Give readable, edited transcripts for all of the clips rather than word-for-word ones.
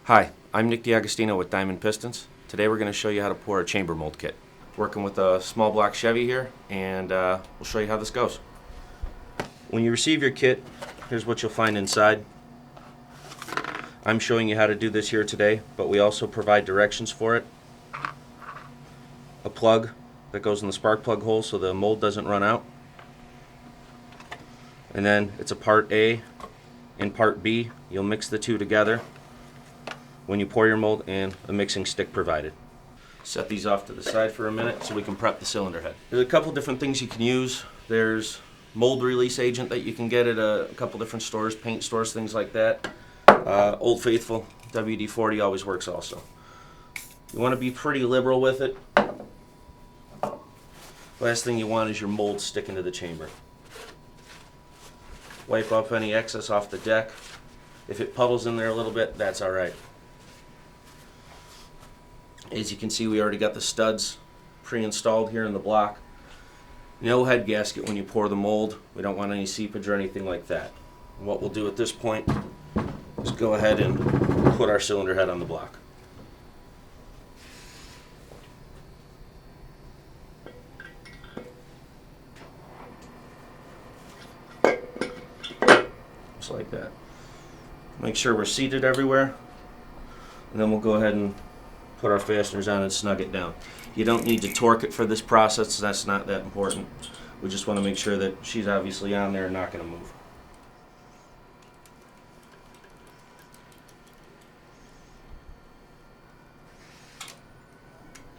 Hi, I'm Nick DiAgostino with Diamond Pistons. Today we're going to show you how to pour a chamber mold kit. Working with a small block Chevy here, and we'll show you how this goes. When you receive your kit, here's what you'll find inside. I'm showing you how to do this here today, but we also provide directions for it. A plug that goes in the spark plug hole so the mold doesn't run out. And then it's a part A and part B. You'll mix the two together when you pour your mold, and a mixing stick provided. Set these off to the side for a minute so we can prep the cylinder head. There's a couple different things you can use. There's mold release agent that you can get at a couple different stores, paint stores, things like that. Old Faithful, WD-40 always works also. You want to be pretty liberal with it. Last thing you want is your mold sticking to the chamber. Wipe up any excess off the deck. If it puddles in there a little bit, that's alright. As you can see, we already got the studs pre-installed here in the block. No head gasket when you pour the mold. We don't want any seepage or anything like that. And what we'll do at this point is go ahead and put our cylinder head on the block. Just like that. Make sure we're seated everywhere, and then we'll go ahead and put our fasteners on and snug it down. You don't need to torque it for this process, that's not that important. We just want to make sure that she's obviously on there and not going to move.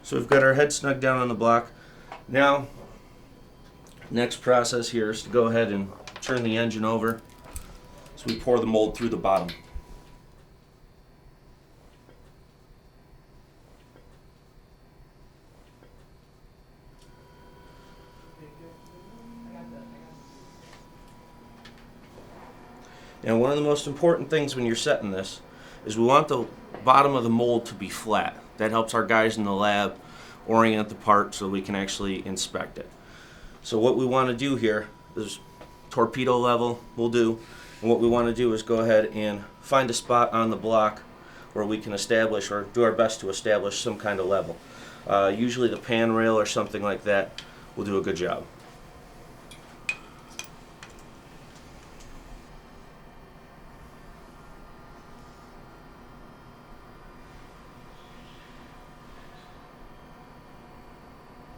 So we've got our head snug down on the block. Now, next process here is to go ahead and turn the engine over so we pour the mold through the bottom. Now, one of the most important things when you're setting this is we want the bottom of the mold to be flat. That helps our guys in the lab orient the part so we can actually inspect it. So what we want to do here is torpedo level will do, and what we want to do is go ahead and find a spot on the block where we can establish, or do our best to establish, some kind of level. Usually the pan rail or something like that will do a good job.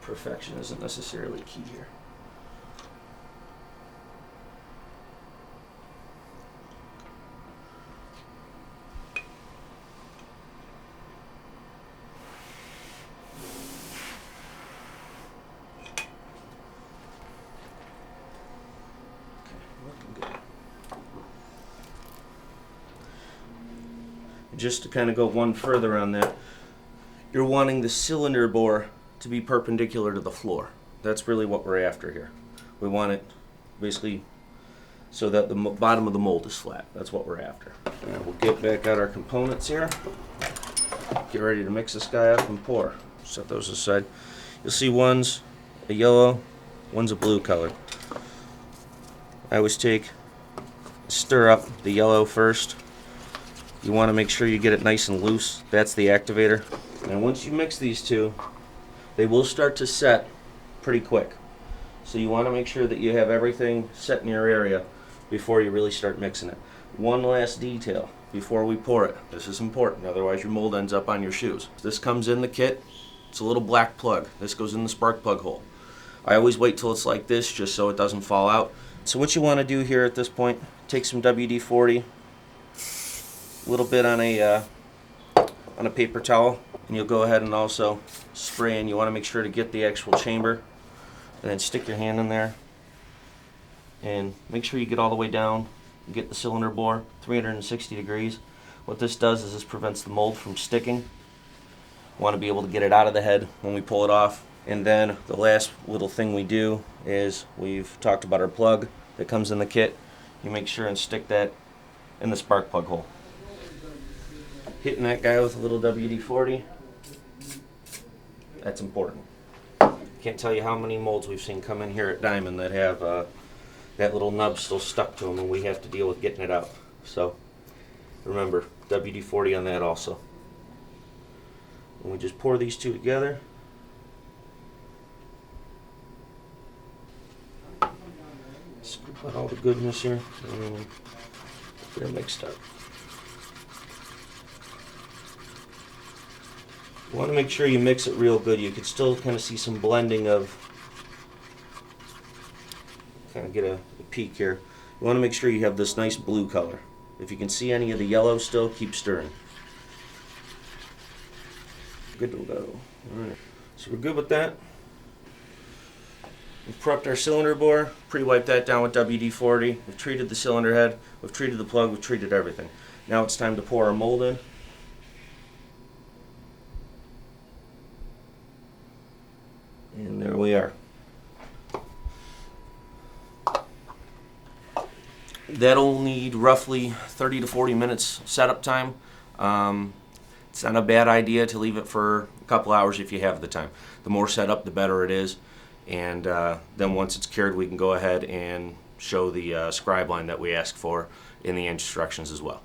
Perfection isn't necessarily key here. Just to kind of go one further on that, you're wanting the cylinder bore to be perpendicular to the floor. That's really what we're after here. We want it basically so that the bottom of the mold is flat. That's what we're after. Now we'll get back out our components here. Get ready to mix this guy up and pour. Set those aside. You'll see one's a yellow, one's a blue color. I always stir up the yellow first. You want to make sure you get it nice and loose. That's the activator. And once you mix these two, they will start to set pretty quick. So you want to make sure that you have everything set in your area before you really start mixing it. One last detail before we pour it. This is important, otherwise your mold ends up on your shoes. This comes in the kit. It's a little black plug. This goes in the spark plug hole. I always wait till it's like this just so it doesn't fall out. So what you want to do here at this point, take some WD-40, a little bit on a paper towel, and you'll go ahead and also spray in. You want to make sure to get the actual chamber, and then stick your hand in there and make sure you get all the way down and get the cylinder bore 360 degrees. What this does is this prevents the mold from sticking. You want to be able to get it out of the head when we pull it off. And then the last little thing we do is, we've talked about our plug that comes in the kit. You make sure and stick that in the spark plug hole. Hitting that guy with a little WD-40, that's important. Can't tell you how many molds we've seen come in here at Diamond that have that little nub still stuck to them, and we have to deal with getting it out. So remember, WD-40 on that also. And we just pour these two together. Scoop out all the goodness here. And get it mixed up. You want to make sure you mix it real good. You can still kind of see some blending of, kind of get a peek here. You want to make sure you have this nice blue color. If you can see any of the yellow still, keep stirring. Good to go. Alright, so we're good with that. We've prepped our cylinder bore, pre-wiped that down with WD-40. We've treated the cylinder head, we've treated the plug, we've treated everything. Now it's time to pour our mold in. And there we are. That'll need roughly 30 to 40 minutes setup time. It's not a bad idea to leave it for a couple hours if you have the time. The more setup, the better it is. And then once it's cured, we can go ahead and show the scribe line that we asked for in the instructions as well.